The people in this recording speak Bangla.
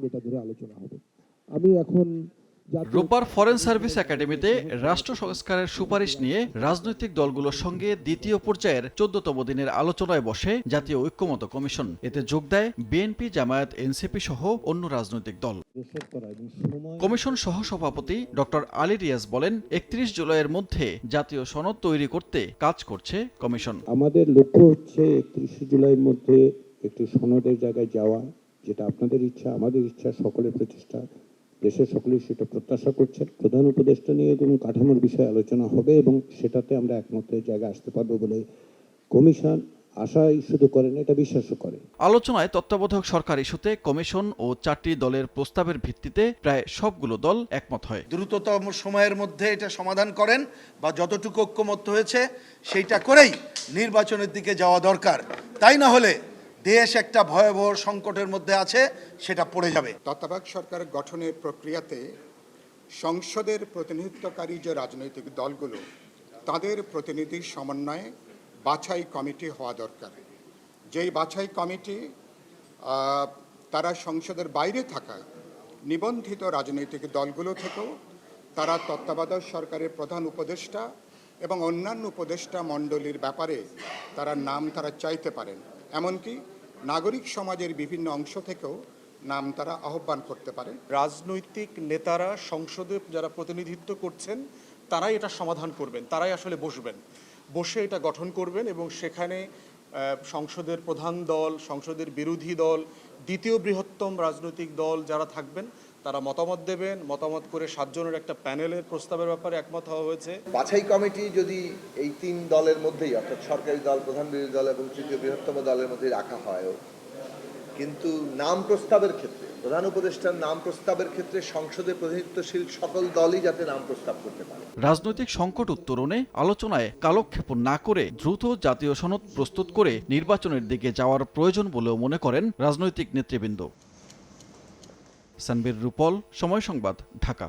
এটা ধরে আলোচনা হবে। আমি এখন রোববার ফরেন সার্ভিস একাডেমিতে রাষ্ট্র সংস্কারের সুপারিশ নিয়ে রাজনৈতিক দলগুলোর সঙ্গে দ্বিতীয় পর্যায়ের 14তম দিনের আলোচনায় বসে জাতীয় ঐক্যমত্য কমিশন। এতে যোগ দেয় বিএনপি, জামায়াত, এনসিপি সহ অন্য রাজনৈতিক দল। কমিশন সহসভাপতি ডক্টর আলী রিয়াজ বলেন, 31 জুলাইয়ের মধ্যে জাতীয় সনদ তৈরি করতে কাজ করছে কমিশন। আমাদের লক্ষ্য হচ্ছে 31 জুলাইয়ের মধ্যে একটি সনদের জায়গায় যাওয়া, যেটা আপনাদের ইচ্ছা, আমাদের ইচ্ছা, সকলের প্রচেষ্টা, দেশের সকলেই সেটা প্রত্যাশা করছেন। প্রধান উপদেষ্টা নিয়ে এবং কাঠামোর বিষয়ে আলোচনা হবে এবং সেটাতে আমরা একমতের জায়গায় আসতে পারবো বলে কমিশন আশাই শুধু করেন, এটা বিশ্বাসও করে। আলোচনায় তত্ত্বাবধায়ক সরকার ইস্যুতে কমিশন ও 4টি দলের প্রস্তাবের ভিত্তিতে প্রায় সবগুলো দল একমত হয়। দ্রুততম সময়ের মধ্যে এটা সমাধান করেন বা যতটুকু ঐক্যমত্য হয়েছে সেইটা করেই নির্বাচনের দিকে যাওয়া দরকার। তাই না হলে দেশ একটা ভয়াবহ সংকটের মধ্যে আছে, সেটা পড়ে যাবে। তত্ত্বাবধায়ক সরকার গঠনের প্রক্রিয়াতে সংসদের প্রতিনিধিত্বকারী যে রাজনৈতিক দলগুলো, তাদের প্রতিনিধির সমন্বয়ে বাছাই কমিটি হওয়া দরকার। যেই বাছাই কমিটি তারা সংসদের বাইরে থাকা নিবন্ধিত রাজনৈতিক দলগুলো থেকেও তারা তত্ত্বাবধায়ক সরকারের প্রধান উপদেষ্টা এবং অন্যান্য উপদেষ্টা মণ্ডলীর ব্যাপারে তারা চাইতে পারেন। এমনকি নাগরিক সমাজের বিভিন্ন অংশ থেকেও নাম তারা আহ্বান করতে পারে। রাজনৈতিক নেতারা সংসদে যারা প্রতিনিধিত্ব করছেন তারাই এটা সমাধান করবেন, তারাই আসলে বসে এটা গঠন করবেন এবং সেখানে সংসদের প্রধান দল, সংসদের বিরোধী দল, দ্বিতীয় বৃহত্তম রাজনৈতিক দল যারা থাকবেন তারা মতামত দেবেন। মতামত করে 7 জনের একটা প্যানেলের প্রস্তাবের ব্যাপারে একমত হওয়া হয়েছে। বাছাই কমিটি যদি এই 3 দলের মধ্যেই, অর্থাৎ সরকারি দল, প্রধান বিরোধী দল এবং তৃতীয় বৃহত্তম দলের মধ্যে রাখা হয়, কিন্তু নাম প্রস্তাবের ক্ষেত্রে, প্রধান উপদেষ্টার নাম প্রস্তাবের ক্ষেত্রে সংসদে প্রতিনিধিত্বশীল সকল দলই যাতে নাম প্রস্তাব করতে পারে। রাজনৈতিক সংকট উত্তরণে আলোচনায় কালক্ষেপণ না করে দ্রুত জাতীয় সনদ প্রস্তুত করে নির্বাচনের দিকে যাওয়ার প্রয়োজন বলেও মনে করেন রাজনৈতিক নেতৃবৃন্দ। সানবীর রূপল, সময় সংবাদ, ঢাকা।